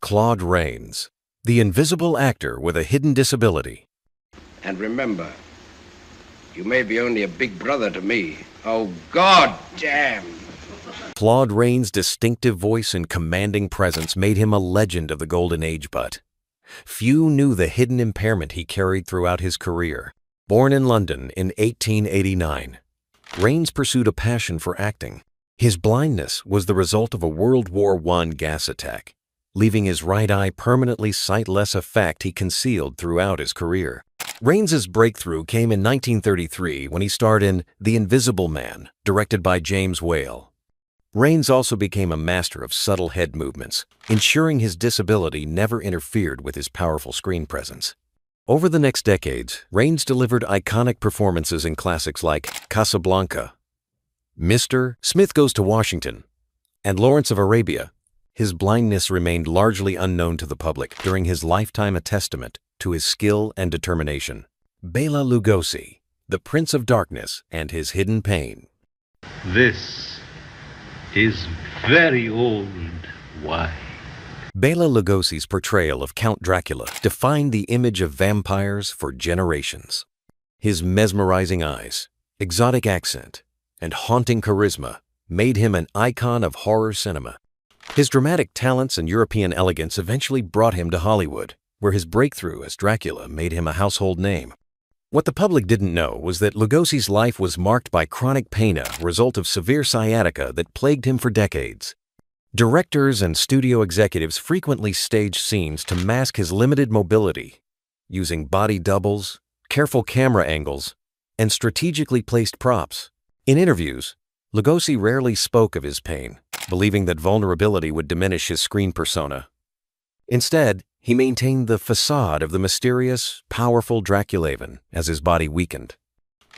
Claude Rains, the invisible actor with a hidden disability. And remember, you may be only a big brother to me. Oh, God damn! Claude Rains' distinctive voice and commanding presence made him a legend of the Golden Age, but few knew the hidden impairment he carried throughout his career. Born in London in 1889, Rains pursued a passion for acting. His blindness was the result of a World War I gas attack, leaving his right eye permanently sightless, a fact he concealed throughout his career. Rains's breakthrough came in 1933 when he starred in The Invisible Man, directed by James Whale. Rains also became a master of subtle head movements, ensuring his disability never interfered with his powerful screen presence. Over the next decades, Rains delivered iconic performances in classics like Casablanca, Mr. Smith Goes to Washington, and Lawrence of Arabia. His blindness remained largely unknown to the public during his lifetime, a testament to his skill and determination. Bela Lugosi, the Prince of Darkness and His Hidden Pain. This is very old wine. Bela Lugosi's portrayal of Count Dracula defined the image of vampires for generations. His mesmerizing eyes, exotic accent, and haunting charisma made him an icon of horror cinema. His dramatic talents and European elegance eventually brought him to Hollywood, where his breakthrough as Dracula made him a household name. What the public didn't know was that Lugosi's life was marked by chronic pain, a result of severe sciatica that plagued him for decades. Directors and studio executives frequently staged scenes to mask his limited mobility, using body doubles, careful camera angles, and strategically placed props. In interviews, Lugosi rarely spoke of his pain, believing that vulnerability would diminish his screen persona. Instead, he maintained the facade of the mysterious, powerful Draculavan as his body weakened.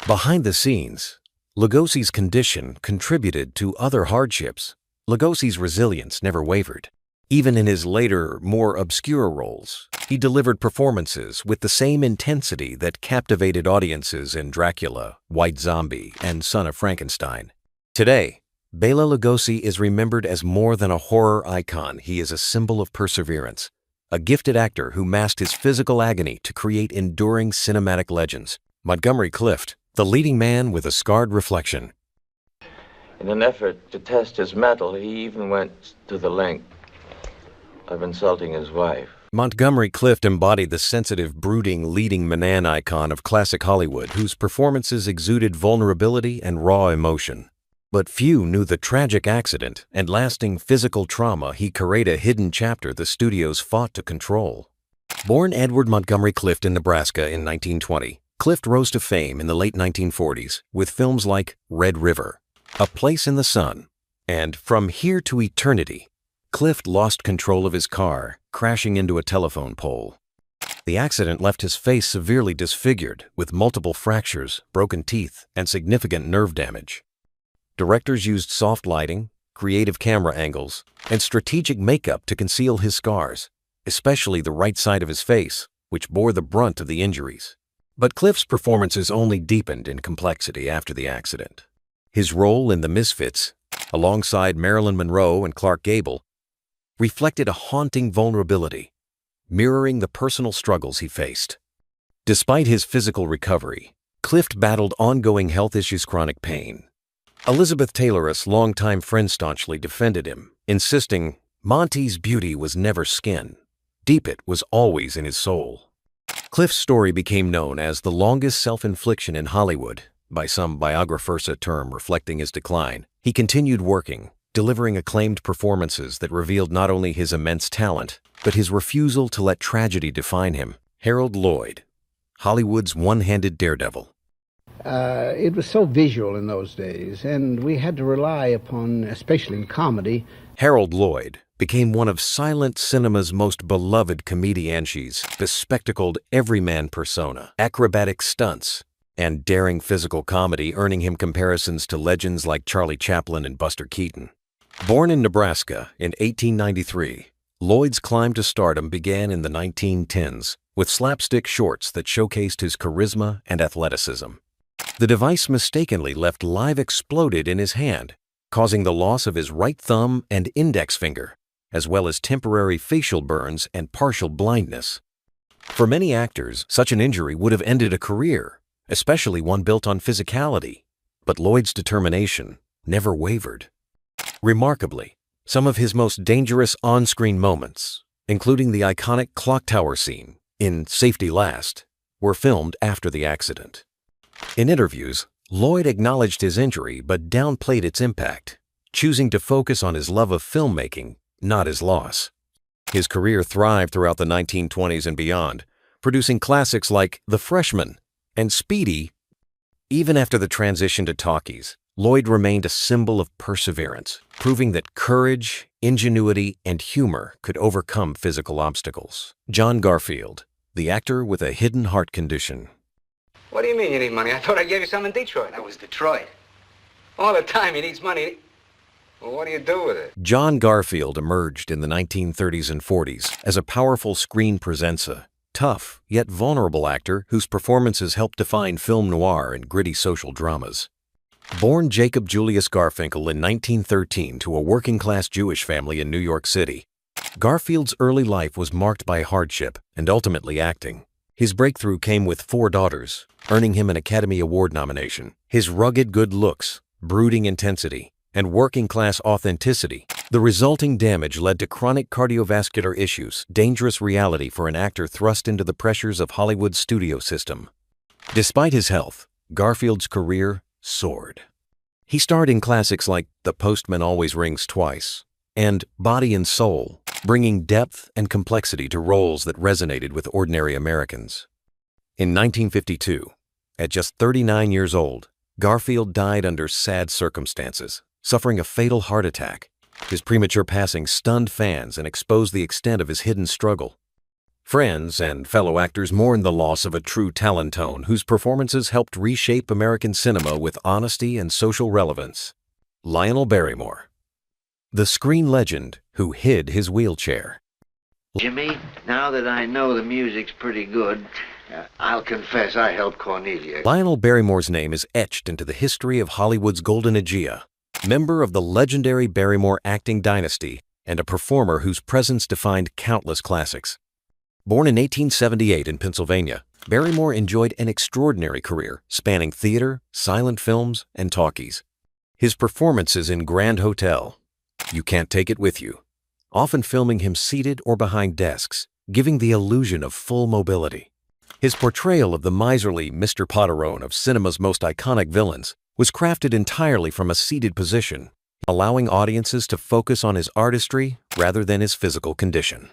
Behind the scenes, Lugosi's condition contributed to other hardships. Lugosi's resilience never wavered. Even in his later, more obscure roles, he delivered performances with the same intensity that captivated audiences in Dracula, White Zombie, and Son of Frankenstein. Today, Bela Lugosi is remembered as more than a horror icon. He is a symbol of perseverance, a gifted actor who masked his physical agony to create enduring cinematic legends. Montgomery Clift, the leading man with a scarred reflection. In an effort to test his mettle, he even went to the length of insulting his wife. Montgomery Clift embodied the sensitive, brooding, leading man icon of classic Hollywood, whose performances exuded vulnerability and raw emotion. But few knew the tragic accident and lasting physical trauma he created, a hidden chapter the studios fought to control. Born Edward Montgomery Clift in Nebraska in 1920, Clift rose to fame in the late 1940s with films like Red River, A Place in the Sun, and From Here to Eternity. Clift lost control of his car, crashing into a telephone pole. The accident left his face severely disfigured, with multiple fractures, broken teeth, and significant nerve damage. Directors used soft lighting, creative camera angles, and strategic makeup to conceal his scars, especially the right side of his face, which bore the brunt of the injuries. But Clift's performances only deepened in complexity after the accident. His role in The Misfits, alongside Marilyn Monroe and Clark Gable, reflected a haunting vulnerability, mirroring the personal struggles he faced. Despite his physical recovery, Clift battled ongoing health issues, chronic pain. Elizabeth Taylor's longtime friend staunchly defended him, insisting Monty's beauty was never skin. Deep it was always in his soul. Clift's story became known as the longest self-infliction in Hollywood, by some biographers, a term reflecting his decline. He continued working, delivering acclaimed performances that revealed not only his immense talent, but his refusal to let tragedy define him. Harold Lloyd, Hollywood's one-handed daredevil. It was so visual in those days, and we had to rely upon, especially in comedy. Harold Lloyd became one of silent cinema's most beloved comediantes, bespectacled everyman persona, acrobatic stunts, and daring physical comedy, earning him comparisons to legends like Charlie Chaplin and Buster Keaton. Born in Nebraska in 1893, Lloyd's climb to stardom began in the 1910s with slapstick shorts that showcased his charisma and athleticism. The device mistakenly left live exploded in his hand, causing the loss of his right thumb and index finger. as well as temporary facial burns and partial blindness. For many actors, such an injury would have ended a career, especially one built on physicality. But Lloyd's determination never wavered. Remarkably, some of his most dangerous on-screen moments, including the iconic clock tower scene in Safety Last, were filmed after the accident. In interviews, Lloyd acknowledged his injury but downplayed its impact, choosing to focus on his love of filmmaking, not his loss. His career thrived throughout the 1920s and beyond, producing classics like The Freshman and Speedy. Even after the transition to talkies, Lloyd remained a symbol of perseverance, proving that courage, ingenuity, and humor could overcome physical obstacles. John Garfield, the actor with a hidden heart condition. What do you mean you need money? I thought I gave you some in Detroit. That was Detroit. All the time he needs money. Well, what do you do with it? John Garfield emerged in the 1930s and 40s as a powerful screen presenter, tough yet vulnerable actor whose performances helped define film noir and gritty social dramas. Born Jacob Julius Garfinkel in 1913 to a working-class Jewish family in New York City, Garfield's early life was marked by hardship and ultimately acting. His breakthrough came with 4 daughters, earning him an Academy Award nomination. His rugged good looks, brooding intensity, and working-class authenticity, the resulting damage led to chronic cardiovascular issues, dangerous reality for an actor thrust into the pressures of Hollywood's studio system. Despite his health, Garfield's career soared. He starred in classics like The Postman Always Rings Twice and Body and Soul, bringing depth and complexity to roles that resonated with ordinary Americans. In 1952, at just 39 years old, Garfield died under sad circumstances, suffering a fatal heart attack. His premature passing stunned fans and exposed the extent of his hidden struggle. Friends and fellow actors mourned the loss of a true talentone whose performances helped reshape American cinema with honesty and social relevance. Lionel Barrymore, the screen legend who hid his wheelchair. Jimmy, now that I know the music's pretty good, I'll confess I helped Cornelia. Lionel Barrymore's name is etched into the history of Hollywood's Golden Aegea, member of the legendary Barrymore acting dynasty and a performer whose presence defined countless classics. Born in 1878 in Pennsylvania, Barrymore enjoyed an extraordinary career spanning theater, silent films, and talkies. His performances in Grand Hotel, You Can't Take It With You, often filming him seated or behind desks, giving the illusion of full mobility. His portrayal of the miserly Mr. Potterone of cinema's most iconic villains was crafted entirely from a seated position, allowing audiences to focus on his artistry rather than his physical condition.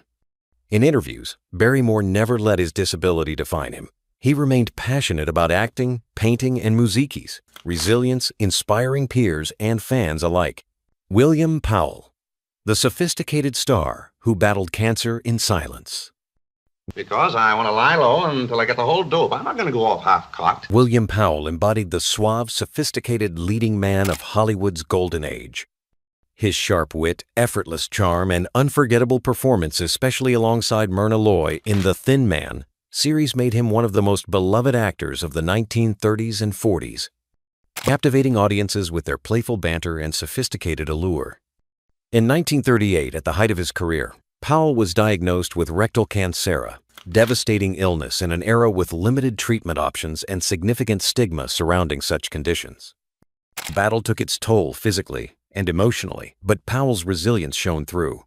In interviews, Barrymore never let his disability define him. He remained passionate about acting, painting, and musiquis, resilience, inspiring peers and fans alike. William Powell, the sophisticated star who battled cancer in silence. Because I want to lie low until I get the whole dope. I'm not going to go off half-cocked. William Powell embodied the suave, sophisticated leading man of Hollywood's golden age. His sharp wit, effortless charm, and unforgettable performance, especially alongside Myrna Loy in The Thin Man series, made him one of the most beloved actors of the 1930s and 40s, captivating audiences with their playful banter and sophisticated allure. In 1938, at the height of his career, Powell was diagnosed with rectal cancera, devastating illness in an era with limited treatment options and significant stigma surrounding such conditions. The battle took its toll physically and emotionally, but Powell's resilience shone through.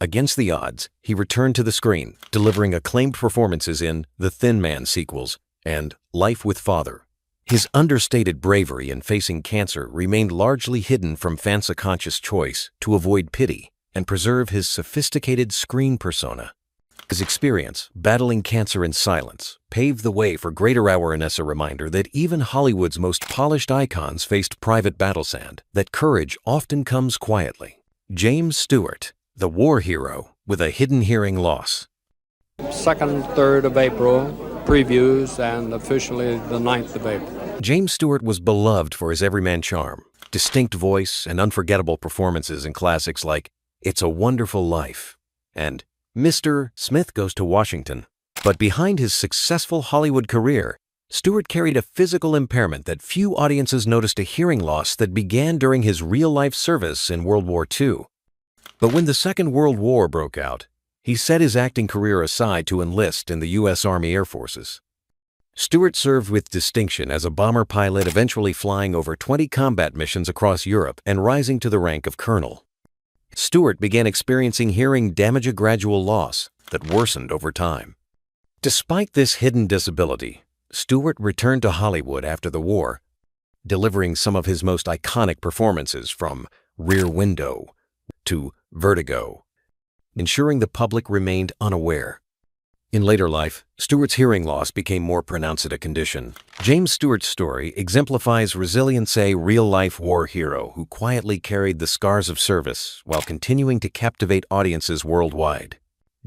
Against the odds, he returned to the screen, delivering acclaimed performances in The Thin Man sequels and Life with Father. His understated bravery in facing cancer remained largely hidden from fans' conscious choice to avoid pity and preserve his sophisticated screen persona. His experience, battling cancer in silence, paved the way for greater awareness, a reminder that even Hollywood's most polished icons faced private battle sand, that courage often comes quietly. James Stewart, the war hero with a hidden hearing loss. 2nd, 3rd of April, previews, and officially the 9th of April. James Stewart was beloved for his everyman charm, distinct voice, and unforgettable performances in classics like It's a Wonderful Life and Mr. Smith Goes to Washington. But behind his successful Hollywood career, Stewart carried a physical impairment that few audiences noticed, a hearing loss that began during his real-life service in World War II. But when the Second World War broke out, he set his acting career aside to enlist in the U.S. Army Air Forces. Stewart served with distinction as a bomber pilot, eventually flying over 20 combat missions across Europe and rising to the rank of colonel. Stewart began experiencing hearing damage, a gradual loss that worsened over time. Despite this hidden disability, Stewart returned to Hollywood after the war, delivering some of his most iconic performances, from Rear Window to Vertigo, ensuring the public remained unaware. In later life, Stewart's hearing loss became more pronounced, a condition. James Stewart's story exemplifies resilience, a real-life war hero who quietly carried the scars of service while continuing to captivate audiences worldwide.